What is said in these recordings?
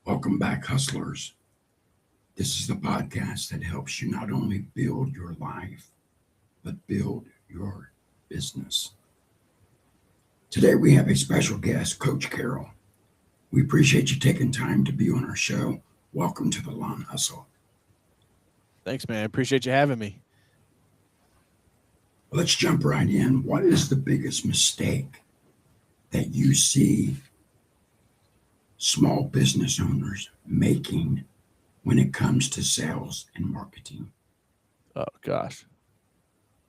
Welcome back, hustlers. This is the podcast that helps you not only build your life, but build your business. Today, we have a special guest, Coach Carroll. We appreciate you taking time to be on our show. Welcome to the Lawn Hustle. Thanks, man. Appreciate you having me. Let's jump right in. What is the biggest mistake that you see small business owners making when it comes to sales and marketing? Oh gosh,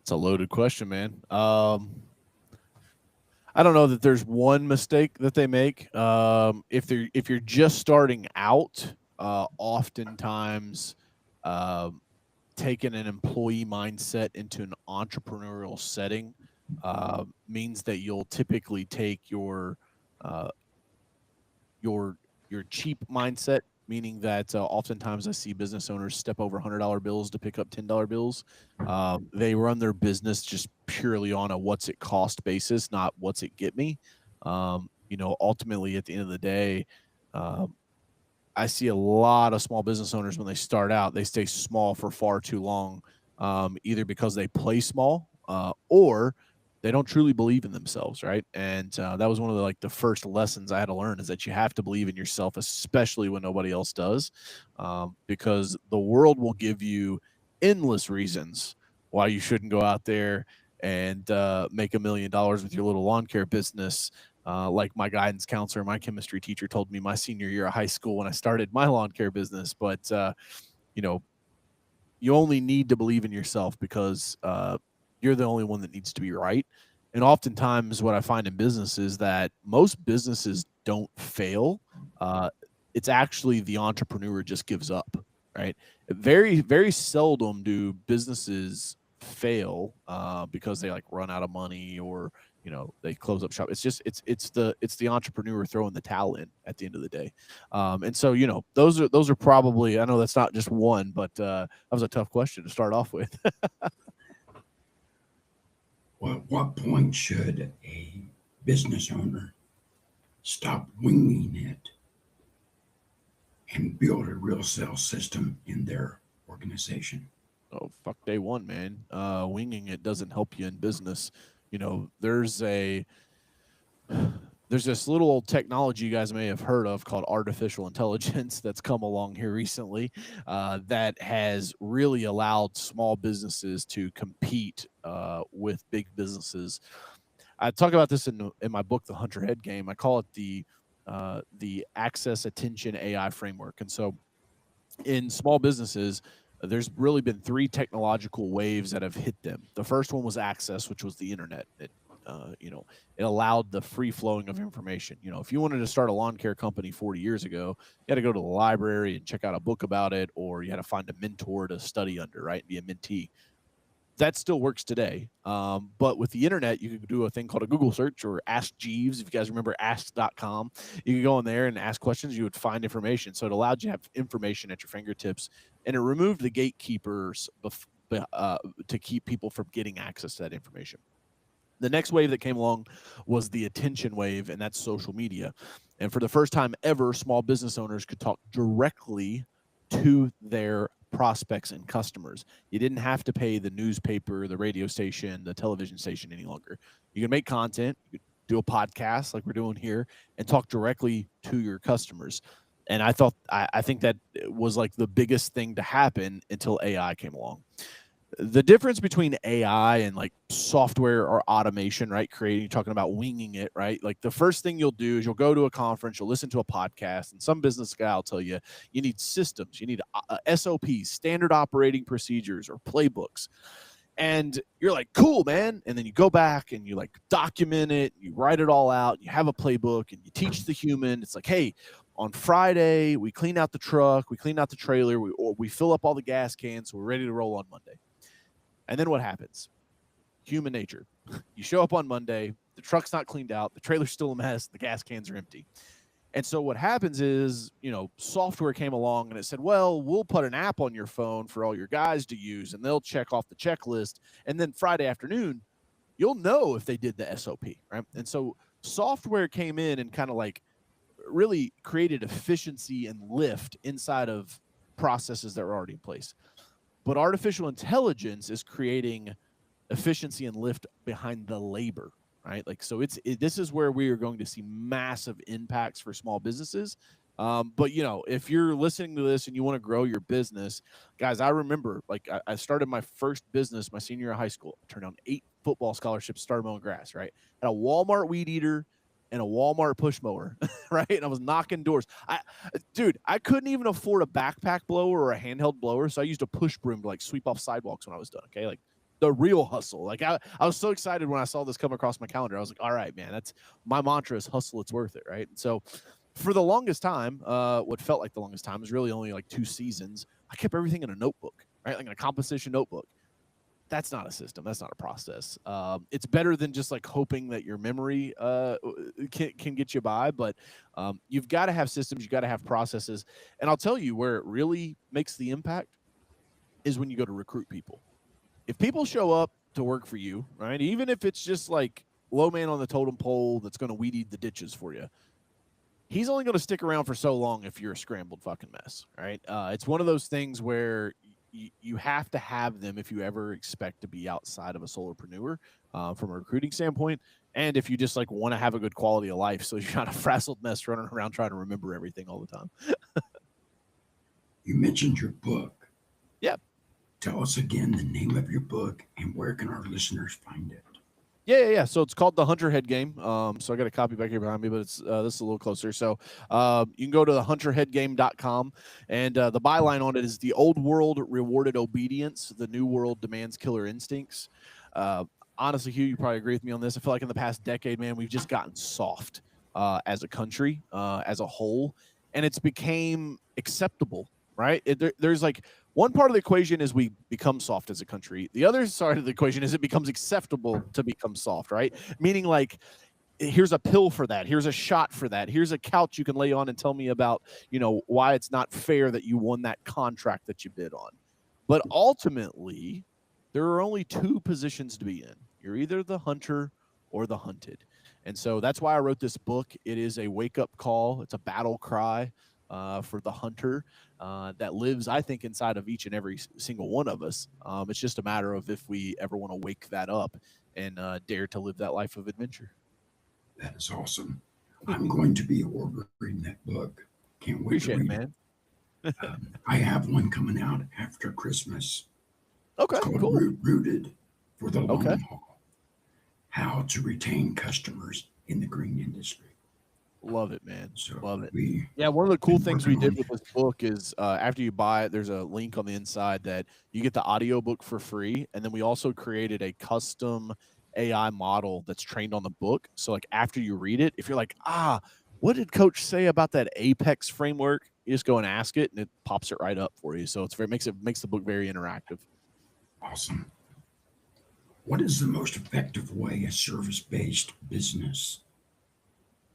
it's a loaded question, man. I don't know that there's one mistake that they make. If you're just starting out, oftentimes, um, taking an employee mindset into an entrepreneurial setting means that you'll typically take uh, your your cheap mindset, meaning that oftentimes I see business owners step over $100 bills to pick up $10 bills. They run their business just purely on a what's it cost basis, not what's it get me. Ultimately, at the end of the day, um, I see a lot of small business owners when they start out, they stay small for far too long, either because they play small or they don't truly believe in themselves, right? And that was one of the first lessons I had to learn is that you have to believe in yourself, especially when nobody else does, because the world will give you endless reasons why you shouldn't go out there and make $1 million with your little lawn care business, like my guidance counselor, my chemistry teacher told me my senior year of high school when I started my lawn care business. But you know, you only need to believe in yourself because you're the only one that needs to be right. And oftentimes, what I find in business is that most businesses don't fail. Uh, it's actually the entrepreneur just gives up, right? Very, very seldom do businesses fail because they run out of money or they close up shop. It's the entrepreneur throwing the towel in at the end of the day. And so those are probably, I know that's not just one, but that was a tough question to start off with. Well, at what point should a business owner stop winging it and build a real sales system in their organization? Oh, fuck day one, man. Winging it doesn't help you in business. There's this little old technology you guys may have heard of called artificial intelligence that's come along here recently, that has really allowed small businesses to compete with big businesses. I talk about this in my book, The Hunter Head Game. I call it the access attention AI framework. And so in small businesses, there's really been three technological waves that have hit them. The first one was access, which was the internet. It allowed the free flowing of information. If you wanted to start a lawn care company 40 years ago, you had to go to the library and check out a book about it, or you had to find a mentor to study under, right? Be a mentee. That still works today. But with the internet, you could do a thing called a Google search or Ask Jeeves. If you guys remember ask.com, you could go in there and ask questions. You would find information. So it allowed you to have information at your fingertips, and it removed the gatekeepers to keep people from getting access to that information. The next wave that came along was the attention wave, and that's social media. And for the first time ever, small business owners could talk directly to their prospects and customers. You didn't have to pay the newspaper, the radio station, the television station any longer. You can make content, you could do a podcast like we're doing here, and talk directly to your customers. And I think that was like the biggest thing to happen until AI came along. The difference between AI and like software or automation, right? Creating, you're talking about winging it, right? Like the first thing you'll do is you'll go to a conference, you'll listen to a podcast, and some business guy will tell you you need systems, you need SOPs, standard operating procedures, or playbooks. And you're like, cool, man. And then you go back and you like document it, you write it all out, you have a playbook, and you teach the human. It's like, hey, on Friday, we clean out the truck, we clean out the trailer, we fill up all the gas cans, so we're ready to roll on Monday. And then what happens? Human nature. You show up on Monday, the truck's not cleaned out, the trailer's still a mess, the gas cans are empty. And so what happens is, software came along and it said, well, we'll put an app on your phone for all your guys to use, and they'll check off the checklist. And then Friday afternoon, you'll know if they did the SOP, right? And so software came in and kind of like really created efficiency and lift inside of processes that were already in place. But artificial intelligence is creating efficiency and lift behind the labor, right? Like, so this is where we are going to see massive impacts for small businesses. But if you're listening to this and you want to grow your business, guys, I remember like I started my first business my senior year of high school. I turned down 8 football scholarships, started mowing grass, right? Had a Walmart weed eater and a Walmart push mower, right? And I was knocking doors. I couldn't even afford a backpack blower or a handheld blower, so I used a push broom to like sweep off sidewalks when I was done. Okay, like the real hustle. Like I was so excited when I saw this come across my calendar. I was like, all right, man, that's my mantra is hustle, it's worth it, right? And so for the longest time, what felt like the longest time was really only like 2 seasons. I kept everything in a notebook, right? Like in a composition notebook. That's not a system. That's not a process. It's better than just like hoping that your memory can get you by. But you've got to have systems. You've got to have processes. And I'll tell you where it really makes the impact is when you go to recruit people. If people show up to work for you, right, even if it's just like low man on the totem pole that's going to weed eat the ditches for you, he's only going to stick around for so long if you're a scrambled fucking mess, right? It's one of those things where you have to have them if you ever expect to be outside of a solopreneur from a recruiting standpoint. And if you just like want to have a good quality of life, so you're not a frazzled mess running around trying to remember everything all the time. You mentioned your book. Yeah. Tell us again the name of your book and where can our listeners find it? Yeah. So it's called The Hunterhead Game. So I got a copy back here behind me, but it's this is a little closer. So you can go to thehunterheadgame.com, and the byline on it is the old world rewarded obedience, the new world demands killer instincts. Honestly, Hugh, you probably agree with me on this. I feel like in the past decade, man, we've just gotten soft as a country, as a whole, and it's became acceptable, right? There's like one part of the equation is we become soft as a country. The other side of the equation is it becomes acceptable to become soft, right? Meaning like, here's a pill for that. Here's a shot for that. Here's a couch you can lay on and tell me about, why it's not fair that you won that contract that you bid on. But ultimately, there are only 2 positions to be in. You're either the hunter or the hunted. And so that's why I wrote this book. It is a wake-up call. It's a battle cry for the hunter that lives, I think, inside of each and every single one of us. It's just a matter of if we ever want to wake that up and dare to live that life of adventure. That is awesome. I'm going to be ordering that book. Can't wait Appreciate to read it, man. I have one coming out after Christmas. Okay, It's called cool. Rooted for the Long Okay. Haul. How to retain customers in the green industry. Love it, man. So Love it. we Yeah, one of the cool been things we working did on with this book is after you buy it, there's a link on the inside that you get the audiobook for free. And then we also created a custom AI model that's trained on the book. So like after you read it, if you're like, what did Coach say about that Apex framework? You just go and ask it and it pops it right up for you. So it makes the book very interactive. Awesome. What is the most effective way a service-based business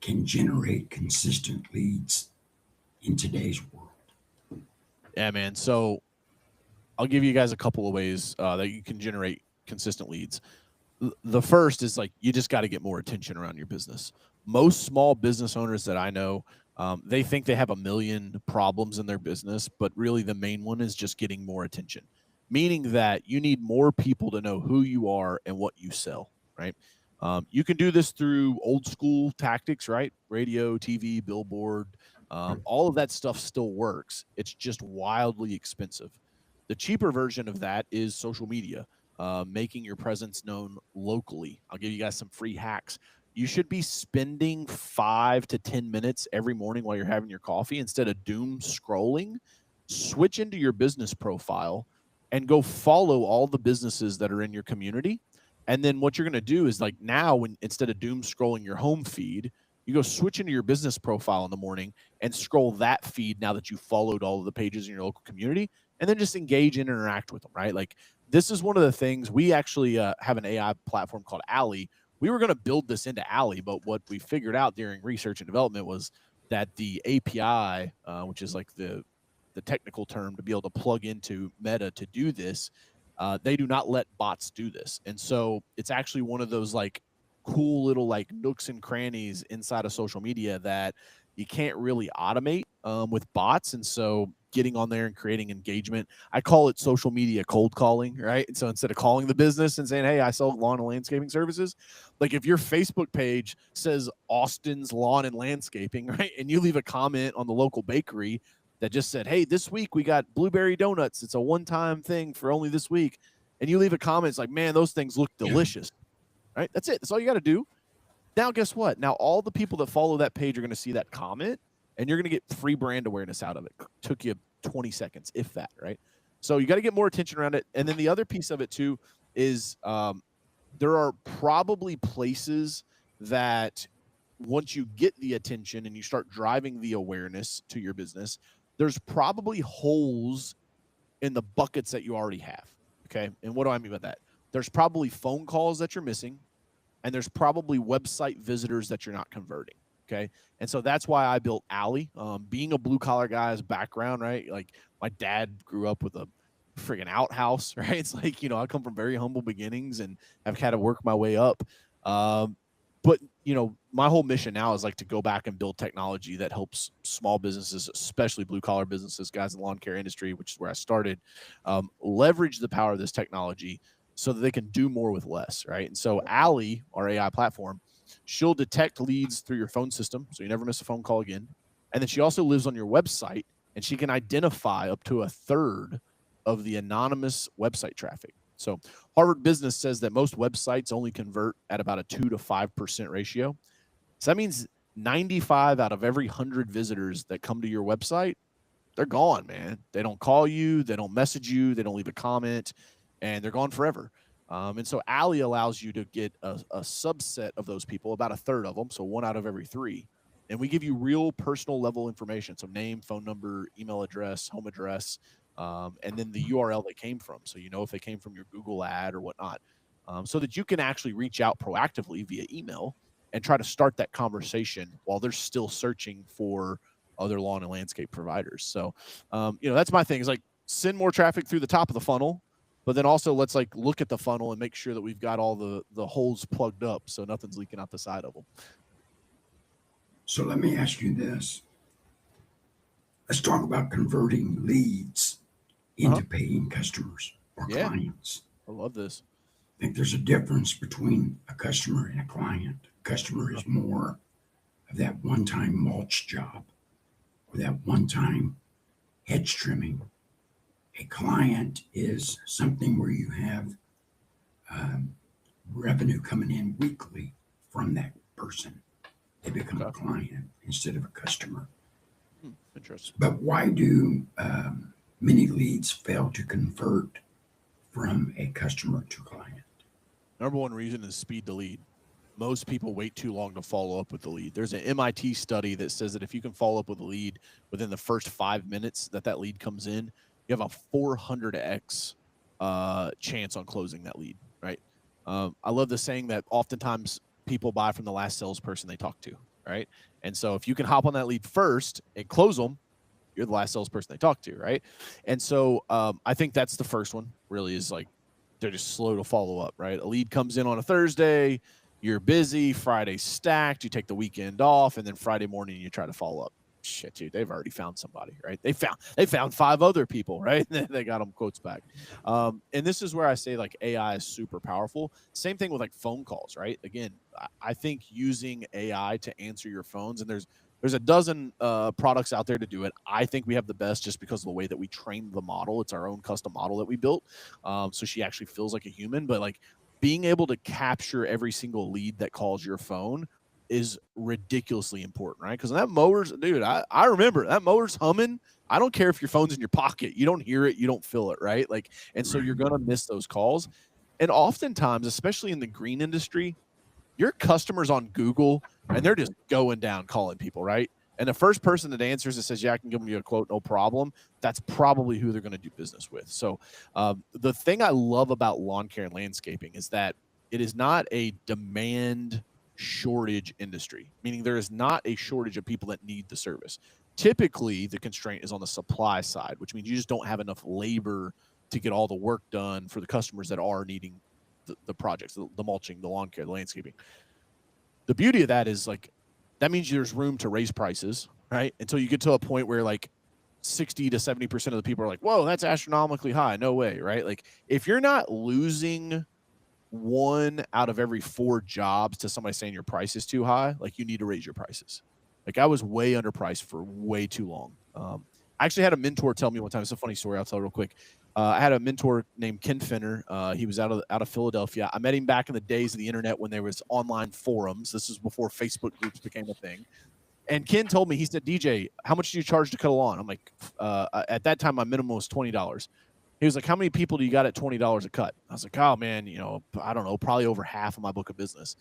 can generate consistent leads in today's world? Yeah, man. So I'll give you guys a couple of ways that you can generate consistent leads. The first is like you just got to get more attention around your business. Most small business owners that I know, they think they have a million problems in their business, but really the main one is just getting more attention, meaning that you need more people to know who you are and what you sell, right? You can do this through old school tactics, right? Radio, TV, billboard, all of that stuff still works. It's just wildly expensive. The cheaper version of that is social media, making your presence known locally. I'll give you guys some free hacks. You should be spending 5 to 10 minutes every morning while you're having your coffee instead of doom scrolling. Switch into your business profile and go follow all the businesses that are in your community. And then what you're going to do is like now, when instead of doom scrolling your home feed, you go switch into your business profile in the morning and scroll that feed now that you followed all of the pages in your local community, and then just engage and interact with them, right? Like this is one of the things we actually have an AI platform called Alley. We were going to build this into Alley, but what we figured out during research and development was that the API, which is like the technical term to be able to plug into Meta to do this, they do not let bots do this. And so it's actually one of those like cool little like nooks and crannies inside of social media that you can't really automate with bots. And so getting on there and creating engagement, I call it social media cold calling, right? And so instead of calling the business and saying, hey, I sell lawn and landscaping services, like if your Facebook page says Austin's Lawn and Landscaping, right? And you leave a comment on the local bakery that just said, hey, this week we got blueberry donuts. It's a one-time thing for only this week. And you leave a comment, it's like, man, those things look delicious, right? That's it. That's all you got to do. Now, guess what? Now, all the people that follow that page are going to see that comment, and you're going to get free brand awareness out of it. Took you 20 seconds, if that, right? So you got to get more attention around it. And then the other piece of it, too, is there are probably places that once you get the attention and you start driving the awareness to your business, there's probably holes in the buckets that you already have, okay? And what do I mean by that? There's probably phone calls that you're missing, and there's probably website visitors that you're not converting. Okay. And so that's why I built Alley. Being a blue collar guy's background, right? Like my dad grew up with a friggin' outhouse, right? It's like, you know, I come from very humble beginnings and I've had to work my way up. But, you know, my whole mission now is like to go back and build technology that helps small businesses, especially blue collar businesses, guys in the lawn care industry, which is where I started, leverage the power of this technology so that they can do more with less, right? And so Alley, our AI platform, she'll detect leads through your phone system, so you never miss a phone call again. And then she also lives on your website, and she can identify up to a third of the anonymous website traffic. So Harvard Business says that most websites only convert at about a 2 to 5% ratio. So that means 95 out of every 100 visitors that come to your website, they're gone, man. They don't call you, they don't message you, they don't leave a comment, and they're gone forever. And so Alley allows you to get a subset of those people, about a third of them, so 1 out of every 3. And we give you real personal level information, so name, phone number, email address, home address, and then the URL they came from. So you know if they came from your Google ad or whatnot, so that you can actually reach out proactively via email and try to start that conversation while they're still searching for other lawn and landscape providers. So, you know, that's my thing is like send more traffic through the top of the funnel. But then also let's like look at the funnel and make sure that we've got all the holes plugged up so nothing's leaking out the side of them. So let me ask you this. Let's talk about converting leads into paying customers or clients. I love this. I think there's a difference between a customer and a client. A customer is more of that one-time mulch job or that one-time hedge trimming. A client is something where you have revenue coming in weekly from that person. They become a client instead of a customer. Interesting. But why do many leads fail to convert from a customer to client? Number one reason is speed to lead. Most people wait too long to follow up with the lead. There's an MIT study that says that if you can follow up with a lead within the first 5 minutes that lead comes in, you have a 400x chance on closing that lead, right? I love the saying that oftentimes people buy from the last salesperson they talk to, right? And so if you can hop on that lead first and close them, you're the last salesperson they talk to, right? And so I think that's the first one, really, is like they're just slow to follow up, right? A lead comes in on a Thursday, you're busy, Friday's stacked, you take the weekend off, and then Friday morning you try to follow up. Shit, dude, they've already found somebody, right? They found 5 other people, right? They got them quotes back. And this is where I say like AI is super powerful. Same thing with like phone calls, right? Again, I think using AI to answer your phones, and there's a dozen products out there to do it. I think we have the best just because of the way that we trained the model. It's our own custom model that we built. So she actually feels like a human, but like being able to capture every single lead that calls your phone is ridiculously important, right? Because that mower's, dude, I remember that mower's humming. I don't care if your phone's in your pocket. You don't hear it. You don't feel it, right? Like, and so you're going to miss those calls. And oftentimes, especially in the green industry, your customers on Google and they're just going down calling people, right? And the first person that answers and says, yeah, I can give you a quote, no problem. That's probably who they're going to do business with. So the thing I love about lawn care and landscaping is that it is not a demand shortage industry, meaning there is not a shortage of people that need the service. Typically, the constraint is on the supply side, which means you just don't have enough labor to get all the work done for the customers that are needing the projects, the mulching, the lawn care, the landscaping. The beauty of that is like that means there's room to raise prices, right? Until you get to a point where like 60 to 70% of the people are like, whoa, that's astronomically high. No way, right? Like if you're not losing 1 out of every 4 jobs to somebody saying your price is too high, like you need to raise your prices. Like I was way underpriced for way too long. I actually had a mentor tell me one time. It's a funny story. I'll tell real quick. I had a mentor named Ken Finner. He was out of Philadelphia. I met him back in the days of the internet when there was online forums. This was before Facebook groups became a thing. And Ken told me, he said, DJ, how much do you charge to cut a lawn? I'm like, at that time, my minimum was $20. He was like, how many people do you got at $20 a cut? I was like, oh man, I don't know, probably over half of my book of business.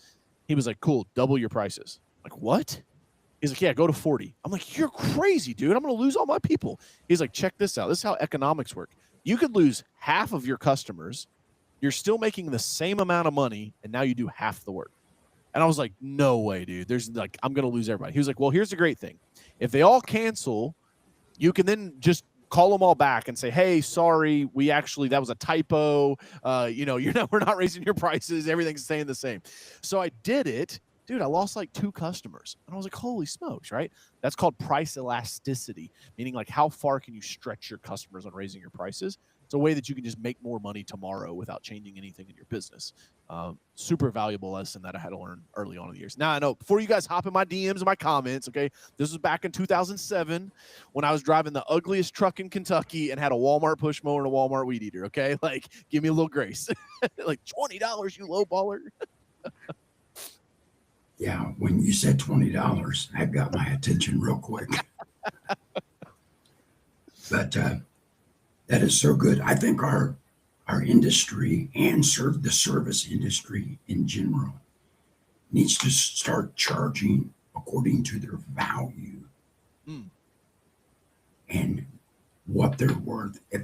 He was like, cool, double your prices. I'm like, what? He's like, yeah, go to 40. I'm like, you're crazy, dude. I'm going to lose all my people. He's like, check this out. This is how economics work. You could lose half of your customers. You're still making the same amount of money, and now you do half the work. And I was like, no way, dude. There's like, I'm going to lose everybody. He was like, well, here's the great thing. If they all cancel, you can then just call them all back and say, hey, sorry, that was a typo. We're not raising your prices. Everything's staying the same. So I did it. Dude, I lost like 2 customers. And I was like, holy smokes, right? That's called price elasticity, meaning like how far can you stretch your customers on raising your prices? It's a way that you can just make more money tomorrow without changing anything in your business. Super valuable lesson that I had to learn early on in the years. Now, I know before you guys hop in my DMs and my comments, okay, this was back in 2007 when I was driving the ugliest truck in Kentucky and had a Walmart push mower and a Walmart weed eater, okay? Like, give me a little grace. Like $20, you low baller. Yeah, when you said $20, that got my attention real quick. But that is so good. I think our industry and the service industry in general needs to start charging according to their value and what they're worth. If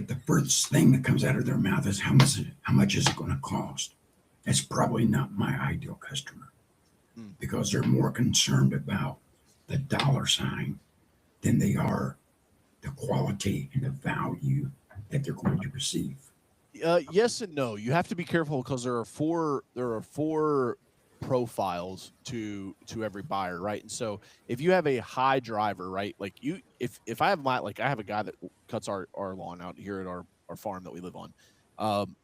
the first thing that comes out of their mouth is how much is it going to cost, that's probably not my ideal customer, because they're more concerned about the dollar sign than they are the quality and the value that they're going to receive. Yes and no. You have to be careful because there are four profiles to every buyer, right? And so if you have a high driver, right, like if I have I have a guy that cuts our lawn out here at our farm that we live on.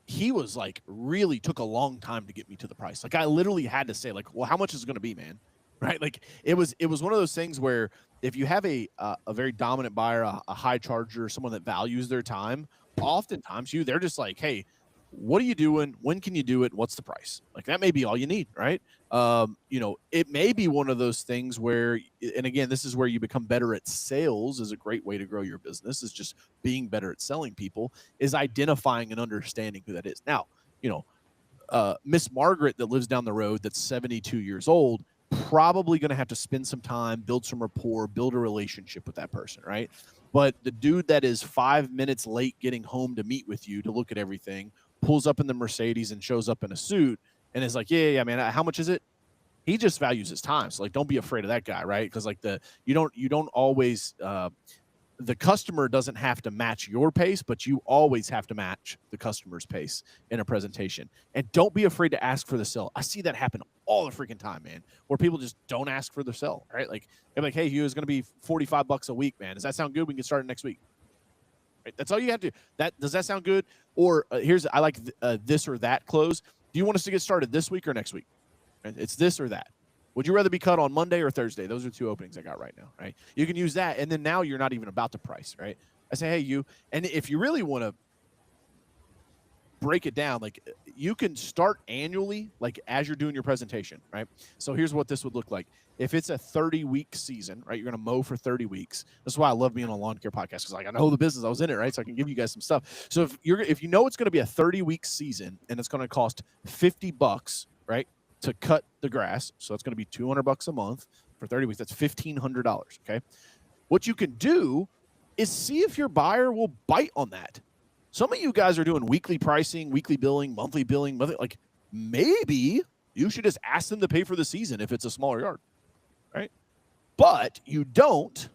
He was like, really took a long time to get me to the price. Like I literally had to say like, well, how much is it going to be, man? Right? Like it was one of those things where if you have a very dominant buyer, a high charger, someone that values their time, oftentimes they're just like, hey, what are you doing? When can you do it? What's the price? Like that may be all you need, right? It may be one of those things where, and again, this is where you become better at sales is a great way to grow your business, is just being better at selling people, is identifying and understanding who that is. Now, Miss Margaret that lives down the road that's 72 years old, probably going to have to spend some time, build some rapport, build a relationship with that person, right? But the dude that is 5 minutes late getting home to meet with you to look at everything, pulls up in the Mercedes and shows up in a suit and is like, yeah, man, how much is it? He just values his time. So like, don't be afraid of that guy, right? Because like you don't always, the customer doesn't have to match your pace, but you always have to match the customer's pace in a presentation. And don't be afraid to ask for the sell. I see that happen all the freaking time, man, where people just don't ask for the sell, right? Like they're like, hey, Hugh, it's going to be $45 a week, man. Does that sound good? We can start it next week. Right? That's all you have to do. Does that sound good? Or I like this or that close. Do you want us to get started this week or next week? Right? It's this or that. Would you rather be cut on Monday or Thursday? Those are 2 openings I got right now, right? You can use that, and then now you're not even about to price, right? I say, hey, you, and if you really want to break it down, like you can start annually, like as you're doing your presentation, right? So here's what this would look like. If it's a 30-week season, right, you're going to mow for 30 weeks. That's why I love being on a lawn care podcast, because like I know the business, I was in it, right? So I can give you guys some stuff. So if you know it's going to be a 30-week season and it's going to cost $50, right, to cut the grass, so it's going to be $200 a month for 30 weeks. That's $1,500. Okay. What you can do is see if your buyer will bite on that. Some of you guys are doing weekly pricing, weekly billing, monthly, like maybe you should just ask them to pay for the season if it's a smaller yard, right? But you don't,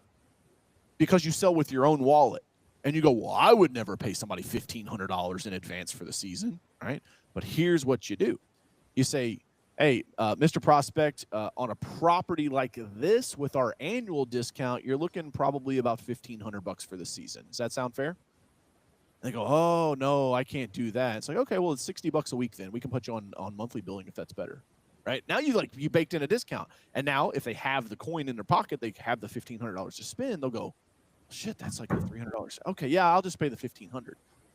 because you sell with your own wallet and you go, well, I would never pay somebody $1,500 in advance for the season, right? But here's what you do. You say, Hey, Mr. Prospect, on a property like this with our annual discount, you're looking probably about $1,500 for the season. Does that sound fair? They go, oh no, I can't do that. It's like, okay, well, it's $60 a week. Then we can put you on monthly billing if that's better, right? Now you baked in a discount, and now if they have the coin in their pocket, they have the $1,500 to spend. They'll go, shit, that's like $300. Okay, yeah, I'll just pay the $1,500.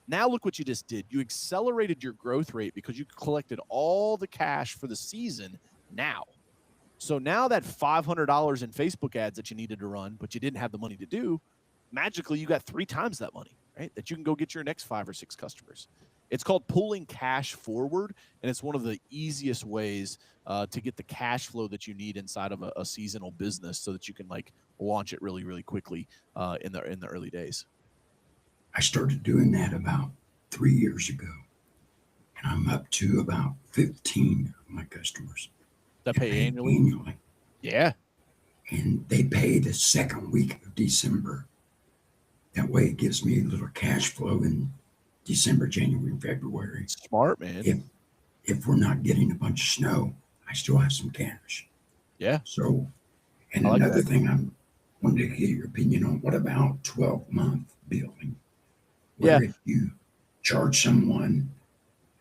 Now look what you just did. You accelerated your growth rate because you collected all the cash for the season now. So now that $500 in Facebook ads that you needed to run, but you didn't have the money to do, magically you got 3 times that money, right? That you can go get your next 5 or 6 customers. It's called pulling cash forward, and it's one of the easiest ways to get the cash flow that you need inside of a seasonal business, so that you can like launch it really, really quickly in the early days. I started doing that about 3 years ago, and I'm up to about 15 of my customers That pay annually. Yeah. And they pay the second week of December. That way it gives me a little cash flow in December, January, and February. Smart, man. If we're not getting a bunch of snow, I still have some cash. Yeah. So, and another thing I wanted to get your opinion on, what about 12-month billing? Where if you charge someone,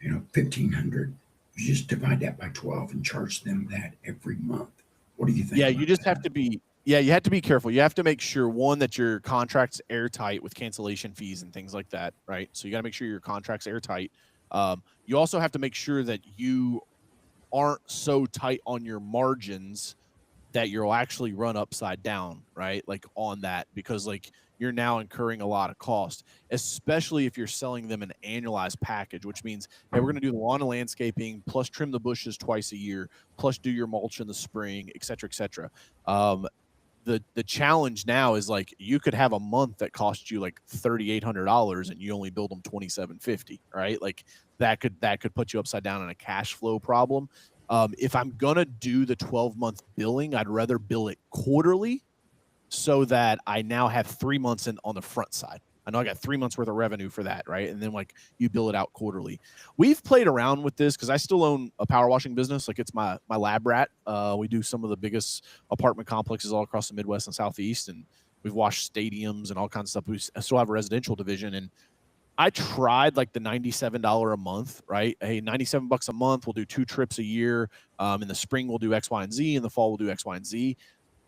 $1,500, you just divide that by 12 and charge them that every month. What do you think? Yeah, you just have to be. Yeah, you have to be careful. You have to make sure, one, that your contract's airtight with cancellation fees and things like that, right? So you got to make sure your contract's airtight. You also have to make sure that you aren't so tight on your margins that you'll actually run upside down, right? Like on that, because like you're now incurring a lot of cost, especially if you're selling them an annualized package, which means, hey, we're going to do the lawn and landscaping, plus trim the bushes twice a year, plus do your mulch in the spring, et cetera, et cetera. The challenge now is like you could have a month that costs you like $3,800 and you only build them $2,750, right? Like that could put you upside down in a cash flow problem. If I'm gonna do the 12-month billing, I'd rather bill it quarterly, so that I now have 3 months on the front side. I know I got 3 months worth of revenue for that, right? And then like you bill it out quarterly. We've played around with this because I still own a power washing business. Like it's my lab rat. We do some of the biggest apartment complexes all across the Midwest and Southeast, and we've washed stadiums and all kinds of stuff. We still have a residential division, and I tried like the $97 a month, right? Hey, $97 a month. We'll do 2 trips a year. In the spring, we'll do X, Y, and Z. In the fall, we'll do X, Y, and Z.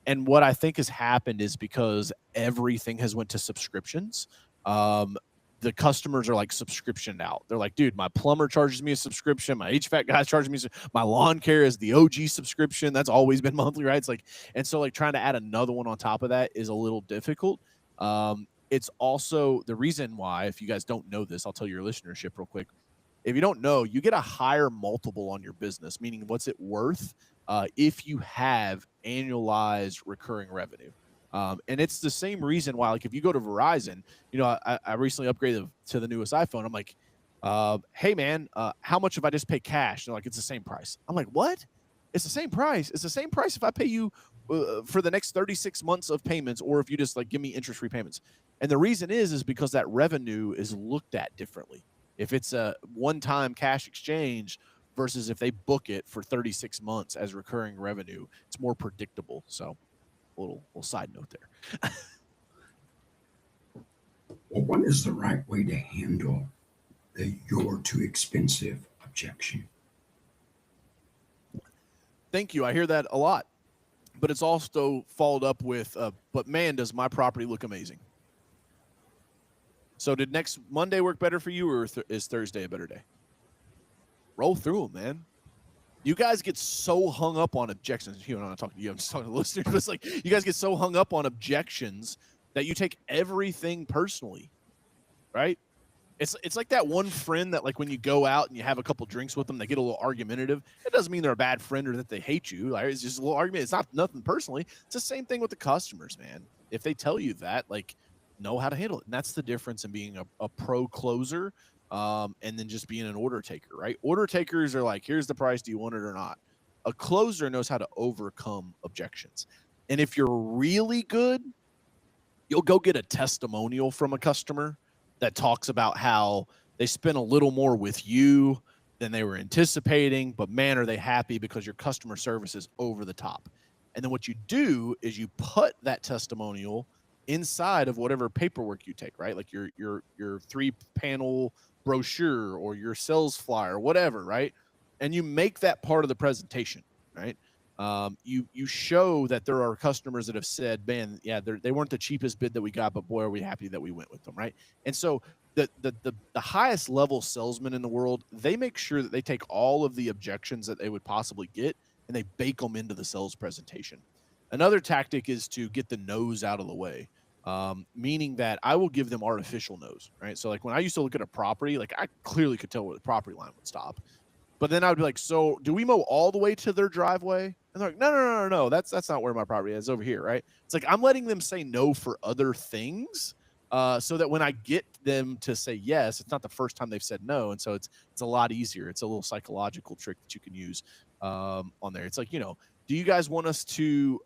And what I think has happened is because everything has went to subscriptions, the customers are like subscriptioned out. They're like, dude, my plumber charges me a subscription. My HVAC guy charges me. My lawn care is the OG subscription. That's always been monthly, right? It's like, and so like trying to add another one on top of that is a little difficult. It's also the reason why, if you guys don't know this, I'll tell your listenership real quick. If you don't know, you get a higher multiple on your business, meaning what's it worth if you have annualized recurring revenue. And it's the same reason why, like if you go to Verizon, I recently upgraded to the newest iPhone. I'm like, hey man, how much if I just pay cash? And they're like, it's the same price. I'm like, what? It's the same price. It's the same price if I pay you for the next 36 months of payments, or if you just like give me interest-free payments. And the reason is because that revenue is looked at differently. If it's a one-time cash exchange versus if they book it for 36 months as recurring revenue, it's more predictable. So a little side note there. Well, what is the right way to handle the "you're too expensive" objection? Thank you. I hear that a lot, but it's also followed up with, but man, does my property look amazing. So did next Monday work better for you, or is Thursday a better day? Roll through them, man. You guys get so hung up on objections. I'm not talking to you. I'm just talking to the listeners. But it's like you guys get so hung up on objections that you take everything personally, right? It's like that one friend that like when you go out and you have a couple drinks with them, they get a little argumentative. It doesn't mean they're a bad friend or that they hate you. Like, it's just a little argument. It's not nothing personally. It's the same thing with the customers, man. If they tell you that, like, know how to handle it. And that's the difference in being a pro closer and then just being an order taker, right? Order takers are like, here's the price. Do you want it or not? A closer knows how to overcome objections. And if you're really good, you'll go get a testimonial from a customer that talks about how they spent a little more with you than they were anticipating, but man, are they happy because your customer service is over the top. And then what you do is you put that testimonial inside of whatever paperwork you take, right? Like your 3-panel brochure or your sales flyer, whatever, right? And you make that part of the presentation, right? You show that there are customers that have said, man, yeah, they weren't the cheapest bid that we got, but boy, are we happy that we went with them, right? And so the highest level salesmen in the world, they make sure that they take all of the objections that they would possibly get and they bake them into the sales presentation. Another tactic is to get the no's out of the way. Meaning that I will give them artificial no's, right? So like when I used to look at a property, like I clearly could tell where the property line would stop. But then I would be like, so do we mow all the way to their driveway? And they're like, no. That's not where my property is. It's over here, right? It's like I'm letting them say no for other things, so that when I get them to say yes, it's not the first time they've said no, and so it's a lot easier. It's a little psychological trick that you can use on there. It's like, do you guys want us to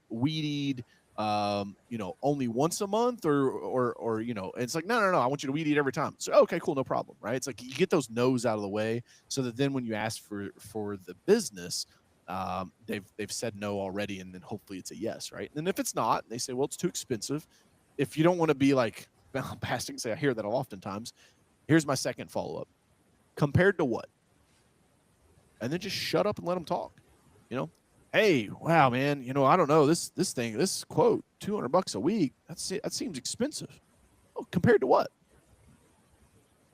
weed eat only once a month or it's like, no, I want you to weed eat every time. So, okay, cool. No problem. Right. It's like you get those no's out of the way so that then when you ask for the business, they've said no already. And then hopefully it's a yes. Right. And then if it's not, they say, well, it's too expensive. If you don't want to be like passing, say, I hear that oftentimes. Here's my second follow-up. Compared to what? And then just shut up and let them talk. Hey, wow, man, I don't know, this quote, $200 a week, that seems expensive. Oh, compared to what?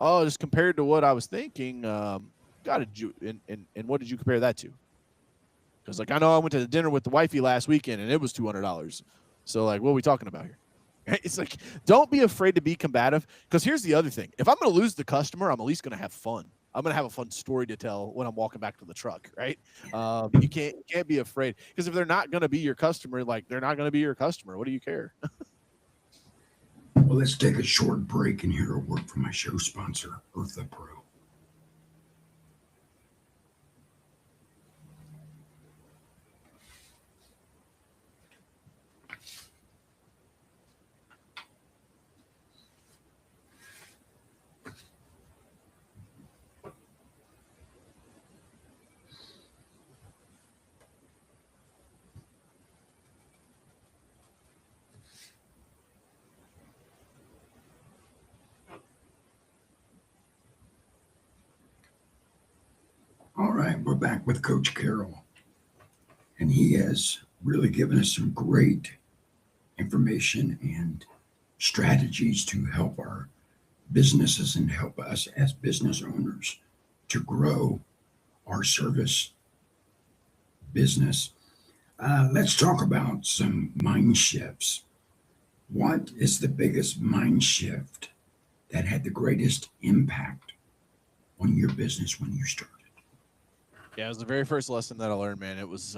Oh, just compared to what I was thinking. And what did you compare that to? Because like I know I went to the dinner with the wifey last weekend and it was $200. So like, what are we talking about here? It's like, don't be afraid to be combative. Because here's the other thing: if I'm going to lose the customer, I'm at least going to have fun. I'm going to have a fun story to tell when I'm walking back to the truck, right? You can't be afraid, because if they're not going to be your customer, like they're not going to be your customer. What do you care? Well, let's take a short break and hear a word from my show sponsor, Earth Pro. All right, we're back with Coach Carroll, and he has really given us some great information and strategies to help our businesses and help us as business owners to grow our service business. Let's talk about some mind shifts. What is the biggest mind shift that had the greatest impact on your business when you started? Yeah, it was the very first lesson that I learned, man. It was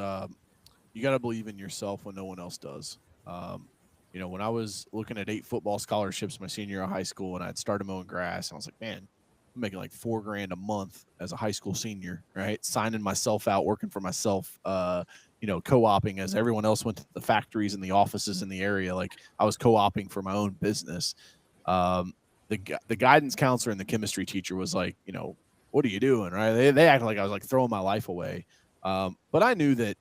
you got to believe in yourself when no one else does. When I was looking at 8 football scholarships my senior year of high school, and I'd started mowing grass, and I was like, man, I'm making like $4,000 a month as a high school senior, right? Signing myself out, working for myself, co-oping as everyone else went to the factories and the offices in the area. Like I was co-oping for my own business. The guidance counselor and the chemistry teacher was like, what are you doing? Right. They acted like I was like throwing my life away. But I knew that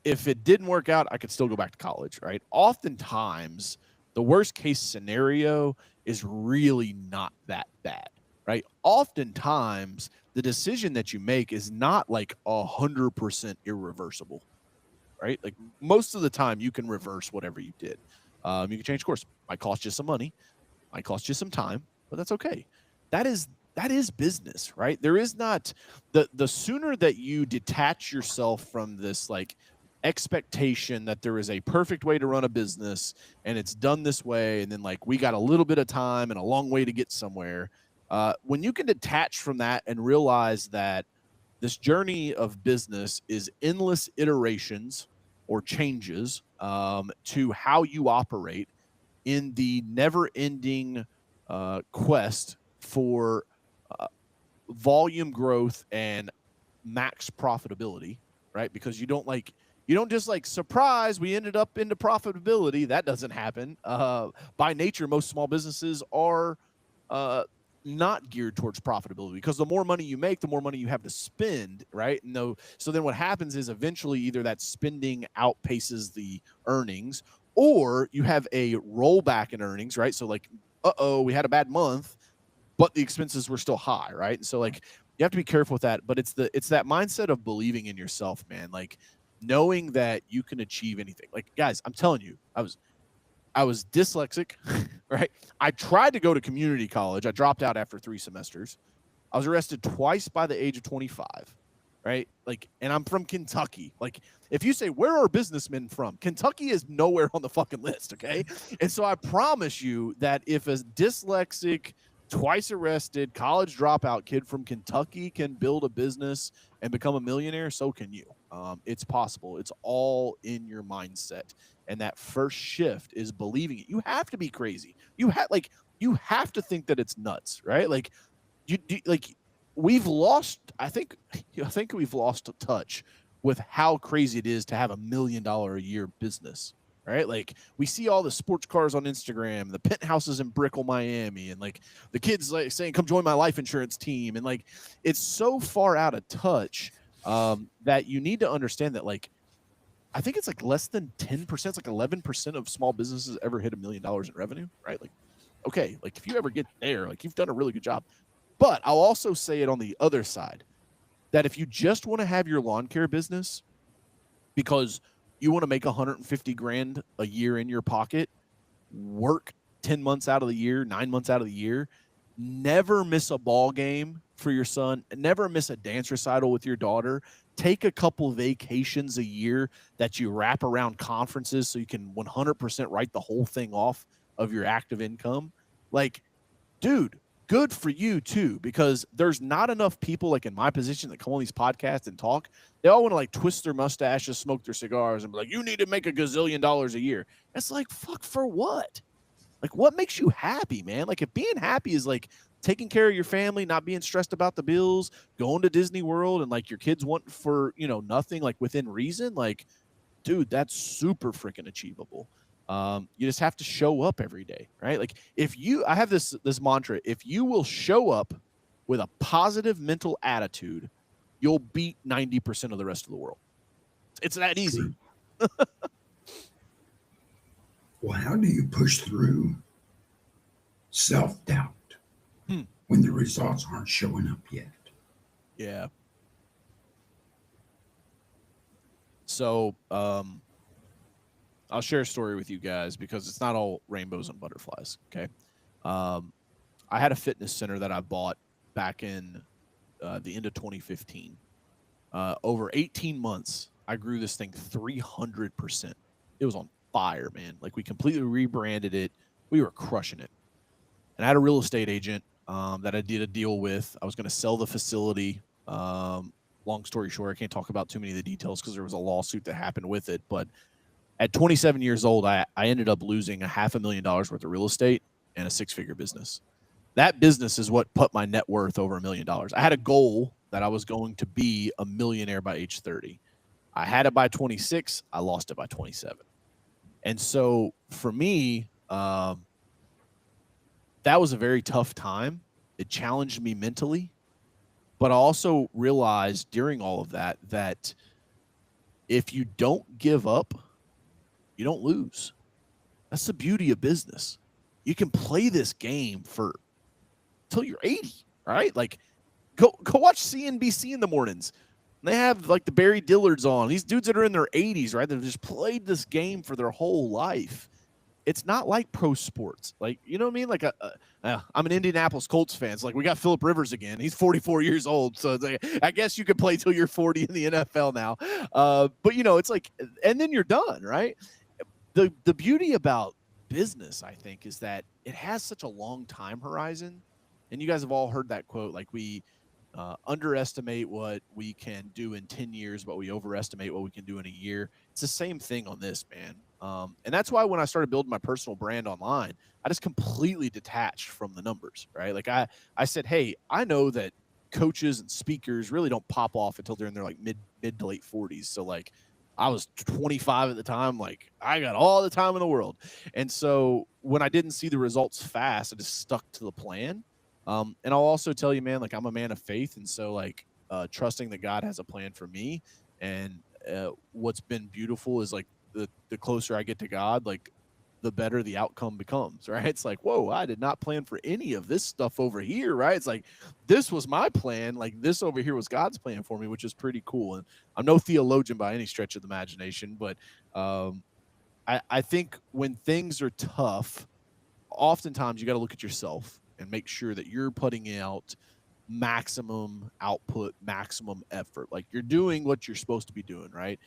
if it didn't work out, I could still go back to college. Right. Oftentimes the worst case scenario is really not that bad. Right. Oftentimes the decision that you make is not like 100% irreversible. Right. Like most of the time you can reverse whatever you did. You can change course. Might cost you some money, might cost you some time, but that's okay. That is business, right? There is not the sooner that you detach yourself from this like expectation that there is a perfect way to run a business and it's done this way, and then like we got a little bit of time and a long way to get somewhere. When you can detach from that and realize that this journey of business is endless iterations or changes to how you operate in the never-ending quest for volume growth and max profitability, right? Because you don't just like surprise, we ended up into profitability. That doesn't happen. By nature, most small businesses are not geared towards profitability, because the more money you make, the more money you have to spend, right? No, so then what happens is eventually either that spending outpaces the earnings, or you have a rollback in earnings, right? So like, we had a bad month, but the expenses were still high, right? And so like you have to be careful with that. But it's that mindset of believing in yourself, man. Like knowing that you can achieve anything. Like, guys, I'm telling you, I was dyslexic, right? I tried to go to community college. I dropped out after 3 semesters. I was arrested twice by the age of 25, right? Like, and I'm from Kentucky. Like, if you say, where are businessmen from? Kentucky is nowhere on the fucking list, okay? And so I promise you that if a dyslexic, twice arrested, college dropout kid from Kentucky can build a business and become a millionaire, so can you. It's possible. It's all in your mindset. And that first shift is believing it. You have to be crazy. You have to think that it's nuts, right? Like we've lost. I think we've lost touch with how crazy it is to have $1 million a year business, right? Like we see all the sports cars on Instagram, the penthouses in Brickell, Miami, and like the kids like saying, "Come join my life insurance team," and like it's so far out of touch that you need to understand that like. I think it's like less than 10%, it's like 11% of small businesses ever hit $1 million in revenue, right? Like, okay, like if you ever get there, like you've done a really good job. But I'll also say it on the other side that if you just want to have your lawn care business because you want to make 150 grand a year in your pocket, work 10 months out of the year, 9 months out of the year, never miss a ball game for your son, never miss a dance recital with your daughter, take a couple vacations a year that you wrap around conferences so you can 100% write the whole thing off of your active income. Like, dude, good for you too, because there's not enough people like in my position that come on these podcasts and talk. They all want to like twist their mustaches, smoke their cigars, and be like, you need to make $1 gazillion a year. It's like, fuck, for what? Like, what makes you happy, man? Like, if being happy is like taking care of your family, not being stressed about the bills, going to Disney World, and like your kids want for, nothing, like within reason, like, dude, that's super freaking achievable. You just have to show up every day, right? Like I have this mantra, if you will show up with a positive mental attitude, you'll beat 90% of the rest of the world. It's that easy. Well, how do you push through self-doubt when the results aren't showing up yet? Yeah. So I'll share a story with you guys because it's not all rainbows and butterflies. Okay. I had a fitness center that I bought back in the end of 2015. Over 18 months, I grew this thing 300%. It was on fire, man. Like we completely rebranded it. We were crushing it. And I had a real estate agent that I did a deal with. I was going to sell the facility. Long story short, I can't talk about too many of the details because there was a lawsuit that happened with it. But at 27 years old, I ended up losing $500,000 worth of real estate and a 6-figure business. That business is what put my net worth over $1 million. I had a goal that I was going to be a millionaire by age 30. I had it by 26. I lost it by 27. And so for me, that was a very tough time. It challenged me mentally. But I also realized during all of that if you don't give up, you don't lose. That's the beauty of business. You can play this game for till you're 80, right? Like go watch CNBC in the mornings. They have like the Barry Dillards on. These dudes that are in their 80s, right? They've just played this game for their whole life. It's not like pro sports. Like, you know what I mean? Like I'm an Indianapolis Colts fan. So like we got Phillip Rivers again. He's 44 years old. So I guess you could play till you're 40 in the NFL now. But it's like, and then you're done, right? The beauty about business, I think, is that it has such a long time horizon. And you guys have all heard that quote, like we underestimate what we can do in 10 years, but we overestimate what we can do in a year. It's the same thing on this, man. And that's why when I started building my personal brand online, I just completely detached from the numbers, right? Like I said, hey, I know that coaches and speakers really don't pop off until they're in their like mid to late 40s. So like I was 25 at the time. Like I got all the time in the world. And so when I didn't see the results fast, I just stuck to the plan. And I'll also tell you, man, like I'm a man of faith. And so like trusting that God has a plan for me. And what's been beautiful is like the closer I get to God, like the better the outcome becomes, right? It's like, whoa, I did not plan for any of this stuff over here, right? It's like, this was my plan. Like this over here was God's plan for me, which is pretty cool. And I'm no theologian by any stretch of the imagination, but I think when things are tough, oftentimes you got to look at yourself and make sure that you're putting out maximum output, maximum effort. Like you're doing what you're supposed to be doing, right?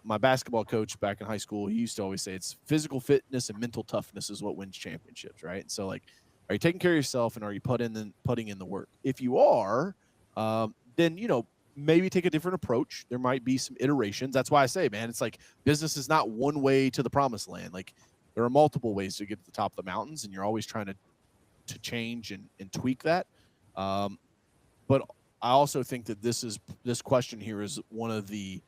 My basketball coach back in high school, he used to always say it's physical fitness and mental toughness is what wins championships, right? And so like, are you taking care of yourself and are you putting in the work? If you are, then maybe take a different approach. There might be some iterations. That's why I say, man, it's like business is not one way to the promised land. Like there are multiple ways to get to the top of the mountains, and you're always trying to change and tweak that. But I also think that this question here is one of the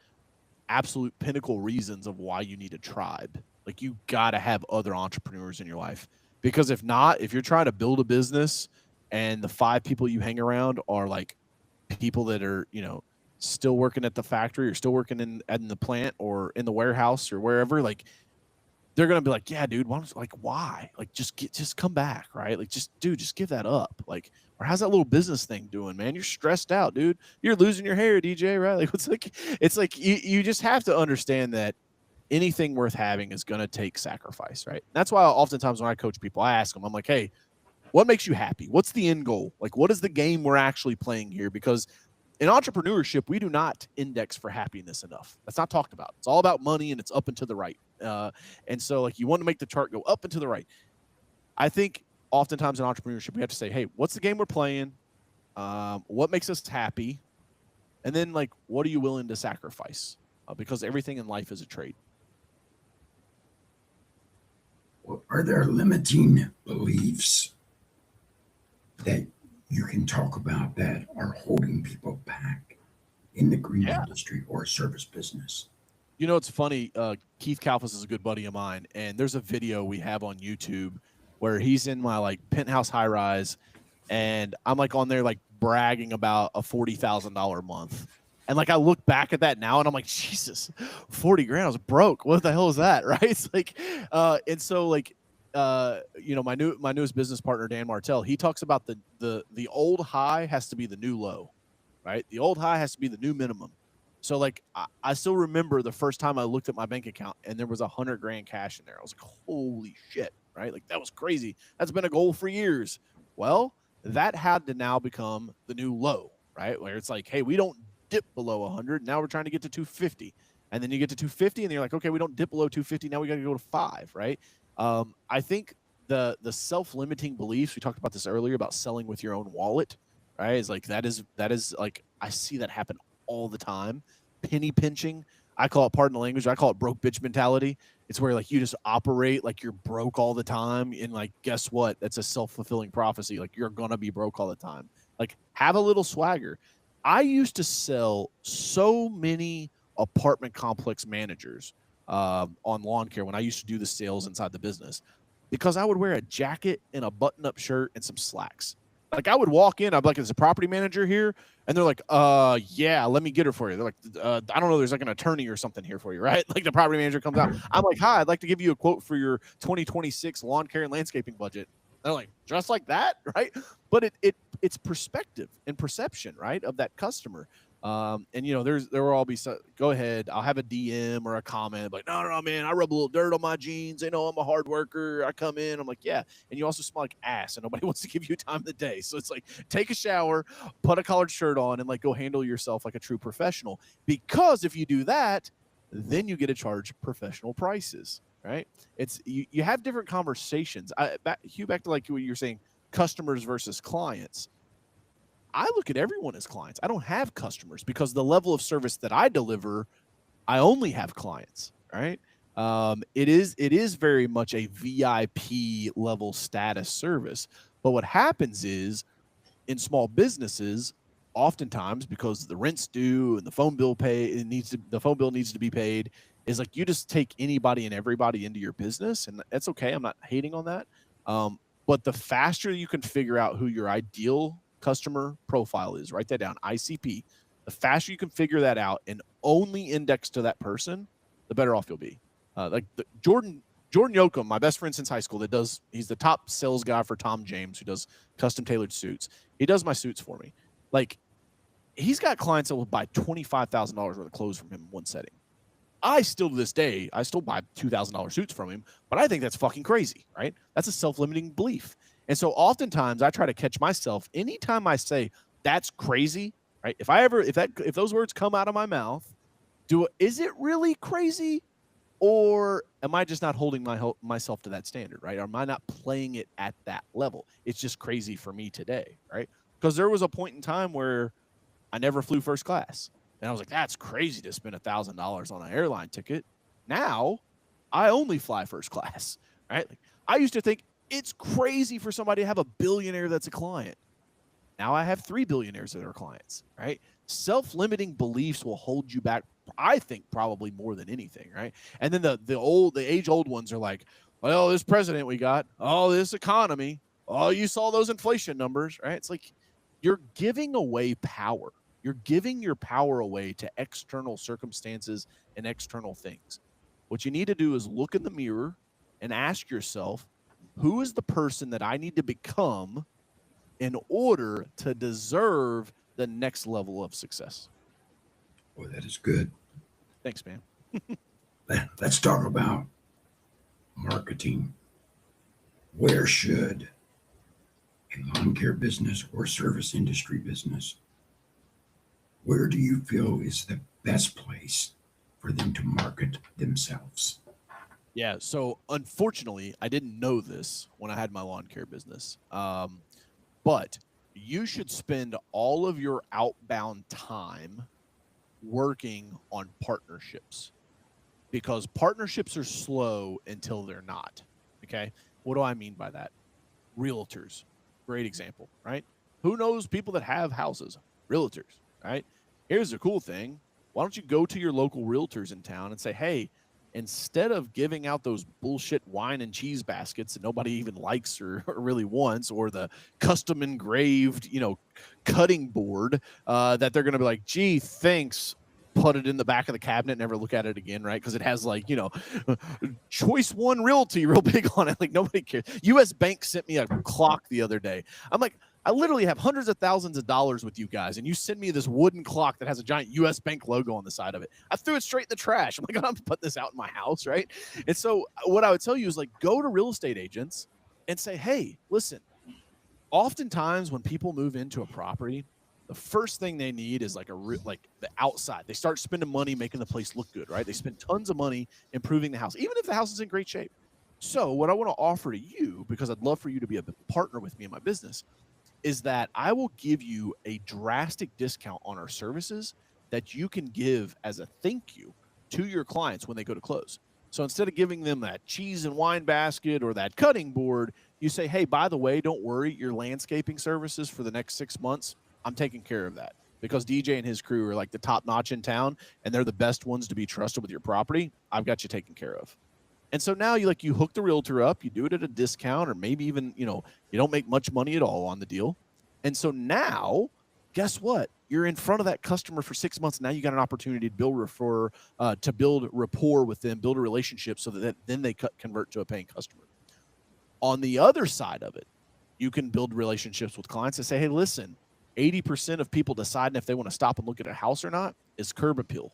absolute pinnacle reasons of why you need a tribe. Like you got to have other entrepreneurs in your life, because if not, if you're trying to build a business and the 5 people you hang around are like people that are, still working at the factory or still working in the plant or in the warehouse or wherever, like they're going to be like, yeah, dude, why? Like, just come back. Right. Like, just give that up. Like, or how's that little business thing doing, man? You're stressed out, dude. You're losing your hair, DJ, right? Like, it's like you just have to understand that anything worth having is going to take sacrifice. Right. That's why oftentimes when I coach people, I ask them, I'm like, hey, what makes you happy? What's the end goal? Like, what is the game we're actually playing here? Because in entrepreneurship, we do not index for happiness enough. That's not talked about. It's all about money and it's up and to the right. And so like you want to make the chart go up and to the right. I think oftentimes in entrepreneurship, we have to say, hey, what's the game we're playing? What makes us happy? And then like, what are you willing to sacrifice? Because everything in life is a trade. Well, are there limiting beliefs that you can talk about that are holding people back in the green industry or service business? It's funny. Keith Kalfas is a good buddy of mine, and there's a video we have on YouTube where he's in my like penthouse high rise, and I'm like on there like bragging about a $40,000 a month. And like I look back at that now and I'm like, Jesus, 40 grand, I was broke. What the hell is that? Right. It's like and so like my newest business partner, Dan Martell, he talks about the old high has to be the new low, right? The old high has to be the new minimum. So like I still remember the first time I looked at my bank account and there was $100 grand cash in there. I was like, holy shit, right? Like that was crazy. That's been a goal for years. Well, that had to now become the new low, right? Where it's like, hey, we don't dip below 100. Now we're trying to get to 250. And then you get to 250 and you're like, okay, we don't dip below 250. Now we got to go to 5, right? I think the self-limiting beliefs, we talked about this earlier about selling with your own wallet, right? Is like that is like I see that happen all the time. Penny pinching. I call it, pardon the language, I call it broke bitch mentality. It's where like you just operate like you're broke all the time. And like, guess what? That's a self-fulfilling prophecy. Like you're going to be broke all the time. Like have a little swagger. I used to sell so many apartment complex managers on lawn care when I used to do the sales inside the business, because I would wear a jacket and a button-up shirt and some slacks. Like I would walk in, I'd be like, "There's a property manager here," and they're like, yeah, let me get her for you." They're like, "I don't know, there's like an attorney or something here for you," right? Like the property manager comes out. I'm like, "Hi, I'd like to give you a quote for your 2026 lawn care and landscaping budget." They're like, "Just like that," right? But it's perspective and perception, right, of that customer. And there will all be go ahead. I'll have a DM or a comment like, no, man, I rub a little dirt on my jeans. They know I'm a hard worker. I come in, I'm like, yeah. And you also smell like ass and nobody wants to give you time of the day. So it's like, take a shower, put a collared shirt on, and like go handle yourself like a true professional. Because if you do that, then you get to charge professional prices, right? It's you have different conversations. Back to like what you're saying, customers versus clients. I look at everyone as clients. I don't have customers because the level of service that I deliver, I only have clients, right? It is very much a VIP level status service. But what happens is in small businesses, oftentimes because the rent's due and the phone bill needs to be paid, is like you just take anybody and everybody into your business, and that's okay. I'm not hating on that. But the faster you can figure out who your ideal customer profile is, write that down, ICP, the faster you can figure that out and only index to that person, the better off you'll be. Jordan Yoakum, my best friend since high school, he's the top sales guy for Tom James, who does custom tailored suits. He does my suits for me. Like, he's got clients that will buy $25,000 worth of clothes from him in one setting. I still, to this day, I still buy $2,000 suits from him, but I think that's fucking crazy, right? That's a self-limiting belief. And so oftentimes I try to catch myself anytime I say that's crazy, right? If those words come out of my mouth, is it really crazy? Or am I just not holding myself to that standard, right? Or am I not playing it at that level? It's just crazy for me today, right? Because there was a point in time where I never flew first class. And I was like, that's crazy to spend $1,000 on an airline ticket. Now, I only fly first class, right? Like, I used to think it's crazy for somebody to have a billionaire that's a client. Now I have 3 billionaires that are clients, right? Self-limiting beliefs will hold you back, I think, probably more than anything, right? And then the age-old ones are like, well, this president we got, oh, this economy, oh, you saw those inflation numbers, right? It's like you're giving away power. You're giving your power away to external circumstances and external things. What you need to do is look in the mirror and ask yourself, who is the person that I need to become in order to deserve the next level of success? Boy, that is good. Thanks, man. Let's talk about marketing. Where should a lawn care business or service industry business, where do you feel is the best place for them to market themselves? Yeah, so unfortunately, I didn't know this when I had my lawn care business. But you should spend all of your outbound time working on partnerships, because partnerships are slow until they're not. Okay. What do I mean by that? Realtors, great example, right? Who knows people that have houses? Realtors, right? Here's the cool thing. Why don't you go to your local realtors in town and say, hey, instead of giving out those bullshit wine and cheese baskets that nobody even likes or really wants, or the custom engraved, cutting board that they're going to be like, gee, thanks, put it in the back of the cabinet, never look at it again, right? Because it has choice one realty real big on it. Like, nobody cares. US Bank sent me a clock the other day. I'm like, I literally have hundreds of thousands of dollars with you guys, and you send me this wooden clock that has a giant US Bank logo on the side of it. I threw it straight in the trash. I'm like, I'm put this out in my house, right? And so what I would tell you is, like, go to real estate agents and say, hey, listen, oftentimes when people move into a property, the first thing they need is like the outside. They start spending money making the place look good, right? They spend tons of money improving the house, even if the house is in great shape. So what I want to offer to you, because I'd love for you to be a partner with me in my business, is that I will give you a drastic discount on our services that you can give as a thank you to your clients when they go to close. So instead of giving them that cheese and wine basket or that cutting board, you say, hey, by the way, don't worry, your landscaping services for the next 6 months, I'm taking care of that, because DJ and his crew are like the top notch in town, and they're the best ones to be trusted with your property. I've got you taken care of. And so now you hook the realtor up, you do it at a discount, or maybe even, you don't make much money at all on the deal. And so now, guess what? You're in front of that customer for 6 months. Now you got an opportunity to build rapport with them, build a relationship, so that then they convert to a paying customer. On the other side of it, you can build relationships with clients and say, hey, listen, 80% of people deciding if they want to stop and look at a house or not is curb appeal.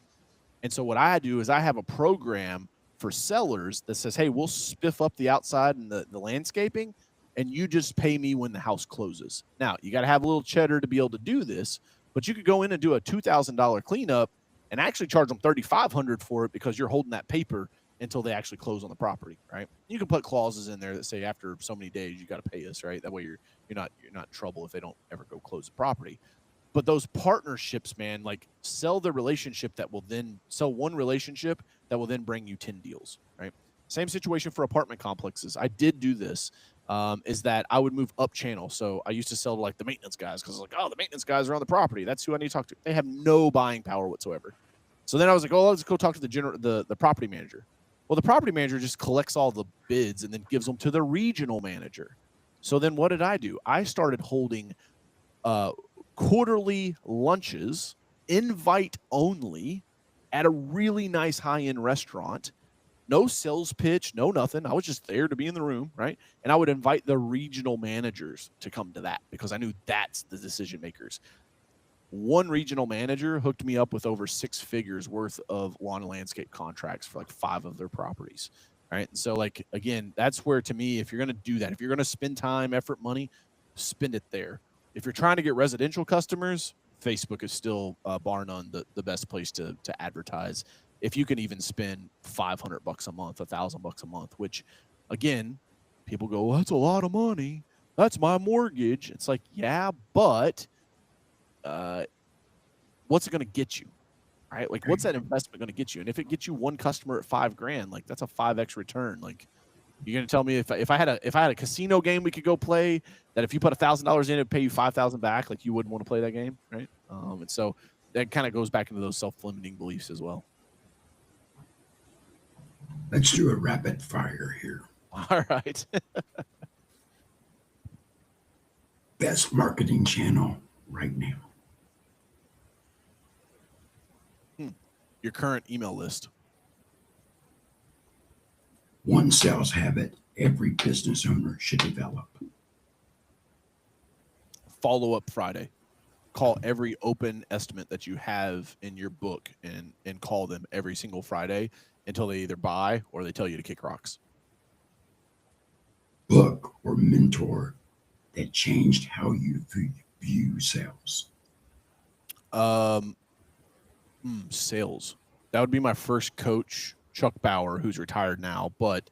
And so what I do is I have a program for sellers that says, hey, we'll spiff up the outside and the landscaping, and you just pay me when the house closes. Now, you got to have a little cheddar to be able to do this, but you could go in and do a $2,000 cleanup and actually charge them $3,500 for it, because you're holding that paper until they actually close on the property, right? You can put clauses in there that say after so many days you got to pay us, right? That way you're not in trouble if they don't ever go close the property. But those partnerships, man, like, sell the relationship that will then sell one relationship that will then bring you 10 deals, right? Same situation for apartment complexes. I did do this, is that I would move up channel. So I used to sell to like the maintenance guys, because like, oh, the maintenance guys are on the property. That's who I need to talk to. They have no buying power whatsoever. So then I was like, oh, let's go talk to the property manager. Well, the property manager just collects all the bids and then gives them to the regional manager. So then what did I do? I started holding quarterly lunches, invite only, at a really nice high-end restaurant. No sales pitch, no nothing. I was just there to be in the room, right? And I would invite the regional managers to come to that because I knew that's the decision makers. One regional manager hooked me up with over 6 figures worth of lawn and landscape contracts for like 5 of their properties. Right. And so, like, again, that's where, to me, if you're going to do that, if you're going to spend time, effort, money, spend it there. If you're trying to get residential customers, Facebook is still, bar none, the best place to advertise. If you can even spend $500 a month, $1,000 a month, which, again, people go, well, that's a lot of money. That's my mortgage. It's like, yeah, but what's it going to get you? Right? Like, what's that investment going to get you? And if it gets you one customer at $5,000, like, that's a 5x return. Like, you're going to tell me if I had a casino game we could go play, that if you put $1,000 in, it'd pay you 5,000 back, like, you wouldn't want to play that game, right? And so that kind of goes back into those self-limiting beliefs as well. Let's do a rapid fire here. All right. Best marketing channel right now. Your current email list. One sales habit every business owner should develop. Follow-up Friday. Call every open estimate that you have in your book and call them every single Friday until they either buy or they tell you to kick rocks. Book or mentor that changed how you view sales. Sales. That would be my first coach, Chuck Bauer, who's retired now. But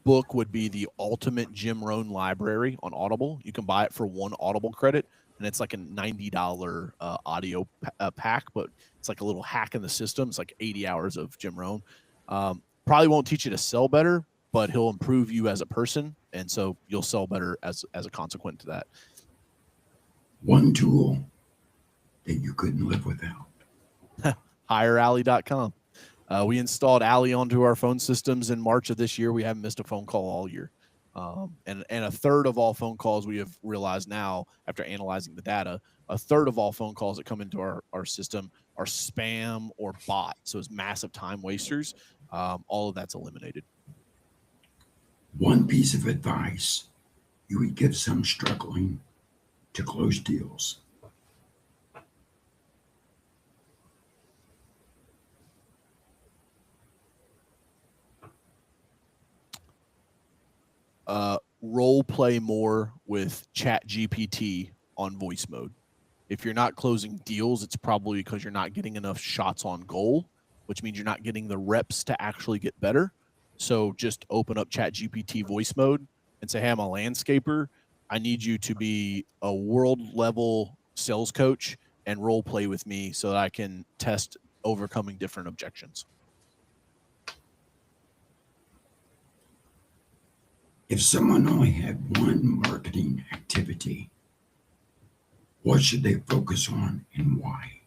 book would be the Ultimate Jim Rohn Library on Audible. You can buy it for one Audible credit, and it's like a $90 audio pack, but it's like a little hack in the system. It's like 80 hours of Jim Rohn. Probably won't teach you to sell better, but he'll improve you as a person, and so you'll sell better as a consequence to that. One tool that you couldn't live without. HireAllie.com. We installed Allie onto our phone systems in March of this year. We haven't missed a phone call all year. And a third of all phone calls, we have realized now, after analyzing the data, a third of all phone calls that come into our system are spam or bot. So it's massive time wasters. All of that's eliminated. One piece of advice you would give some struggling to close deals. Role play more with ChatGPT on voice mode. If you're not closing deals, it's probably because you're not getting enough shots on goal, which means you're not getting the reps to actually get better. So just open up ChatGPT voice mode and say, hey, I'm a landscaper. I need you to be a world level sales coach and role play with me so that I can test overcoming different objections. If someone only had one marketing activity, what should they focus on and why?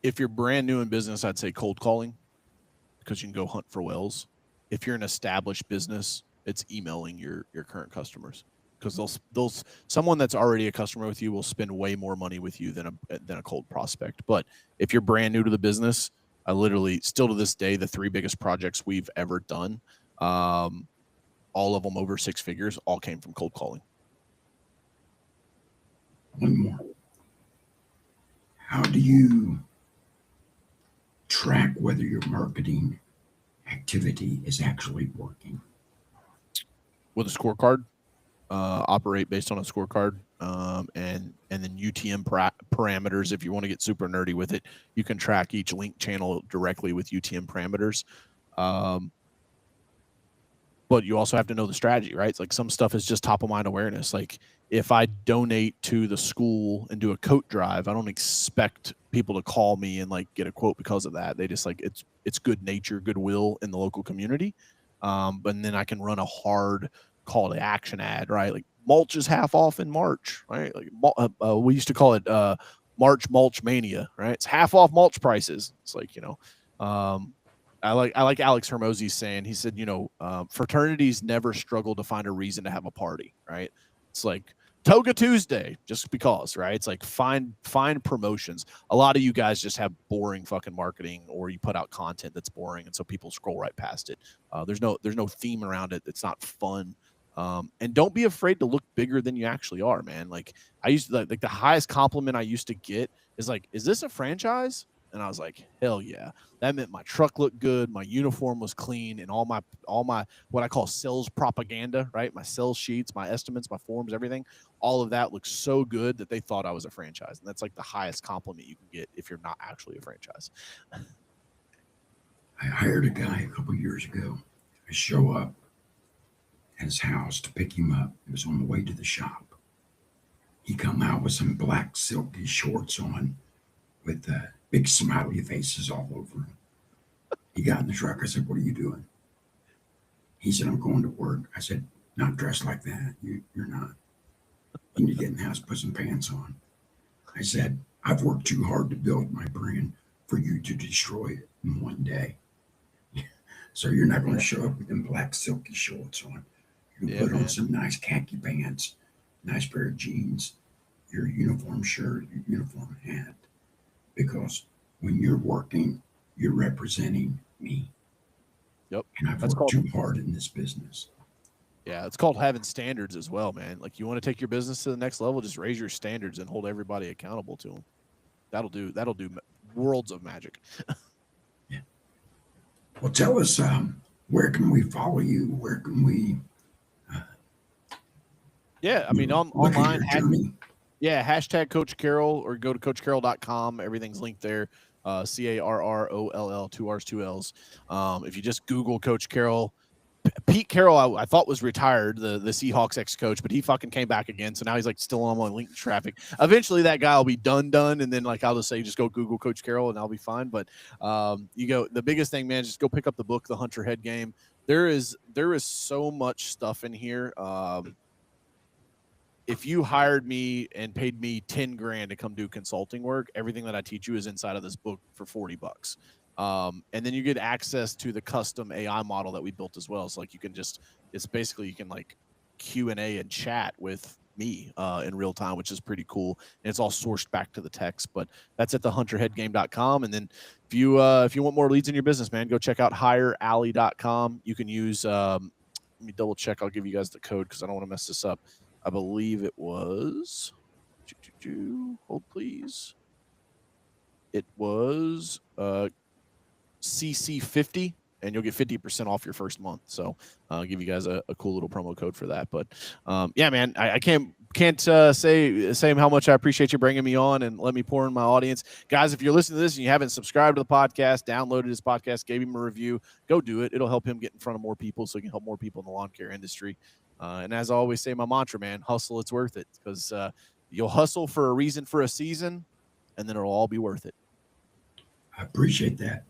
If you're brand new in business, I'd say cold calling, because you can go hunt for whales. If you're an established business, it's emailing your current customers, because they'll someone that's already a customer with you will spend way more money with you than a cold prospect. But if you're brand new to the business, I literally, still to this day, the 3 biggest projects we've ever done, all of them over 6 figures, all came from cold calling. One more. How do you track whether your marketing activity is actually working? With a scorecard. Operate based on a scorecard, and then UTM parameters. If you want to get super nerdy with it, you can track each link channel directly with UTM parameters. But you also have to know the strategy, right? It's like some stuff is just top of mind awareness. Like if I donate to the school and do a coat drive, I don't expect people to call me and like get a quote because of that. They just like, it's good nature, goodwill in the local community. But then I can run a hard call to action ad, right? Like mulch is half off in March, right? Like we used to call it March mulch mania, right? It's half off mulch prices. It's like, I like Alex Hermosi saying, he said, fraternities never struggle to find a reason to have a party, right? It's like Toga Tuesday, just because, right? It's like find promotions. A lot of you guys just have boring fucking marketing, or you put out content that's boring, and so people scroll right past it. There's no theme around it. It's not fun. And don't be afraid to look bigger than you actually are, man. Like I used to, like the highest compliment I used to get is like, "Is this a franchise?" And I was like, "Hell yeah." That meant my truck looked good, my uniform was clean, and all my what I call sales propaganda, right? My sales sheets, my estimates, my forms, everything, all of that looked so good that they thought I was a franchise. And that's like the highest compliment you can get if you're not actually a franchise. I hired a guy a couple years ago. I show up at his house to pick him up. It was on the way to the shop. He come out with some black silky shorts on with big smiley faces all over him. He got in the truck. I said, "What are you doing?" He said, "I'm going to work." I said, "Not dressed like that. You're not. You need to get in the house, put some pants on." I said, "I've worked too hard to build my brand for you to destroy it in one day. So you're not going to show up with them black silky shorts on. You can put on some nice khaki pants, nice pair of jeans, your uniform shirt, your uniform hat. Because when you're working, you're representing me. Yep. And I've worked too hard in this business." Yeah, it's called having standards as well, man. Like you want to take your business to the next level, just raise your standards and hold everybody accountable to them. That'll do worlds of magic. Yeah. Well, tell us, where can we follow you? Where can we? Yeah, I mean, online. Hashtag Coach Carroll, or go to coachcarroll.com. Everything's linked there. CARROLL, 2 R's, 2 L's. If you just Google Coach Carroll, Pete Carroll, I thought was retired, the Seahawks ex-coach, but he fucking came back again. So now he's like still on my LinkedIn traffic. Eventually that guy will be done. And then like, I'll just say, just go Google Coach Carroll and I'll be fine. But the biggest thing, man, just go pick up the book, The Hunter Head Game. There is so much stuff in here. If you hired me and paid me 10 grand to come do consulting work, everything that I teach you is inside of this book for $40. And then you get access to the custom AI model that we built as well. So like you can like Q&A and chat with me in real time, which is pretty cool. And it's all sourced back to the text, but that's at thehunterheadgame.com. And then if you want more leads in your business, man, go check out hirealley.com. You can use, let me double check. I'll give you guys the code because I don't want to mess this up. I believe it was, hold please. It was CC50, and you'll get 50% off your first month. So I'll give you guys a cool little promo code for that. But yeah, man, I can't say how much I appreciate you bringing me on and let me pour in my audience. Guys, if you're listening to this and you haven't subscribed to the podcast, downloaded his podcast, gave him a review, go do it. It'll help him get in front of more people so he can help more people in the lawn care industry. And as I always say, my mantra, man, hustle, it's worth it, because you'll hustle for a reason for a season, and then it'll all be worth it. I appreciate that.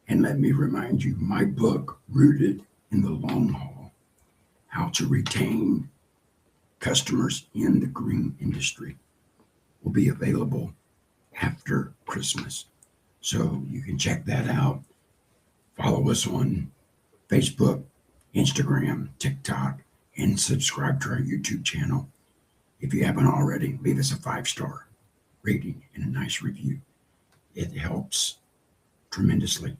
And let me remind you, my book, Rooted in the Long Haul, How to Retain Customers in the Green Industry, will be available after Christmas. So you can check that out. Follow us on Facebook, Instagram, TikTok, and subscribe to our YouTube channel. If you haven't already, leave us a 5-star rating and a nice review. It helps tremendously.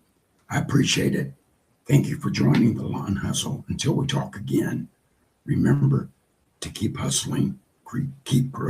I appreciate it. Thank you for joining the Lawn Hustle. Until we talk again, remember to keep hustling, keep growing.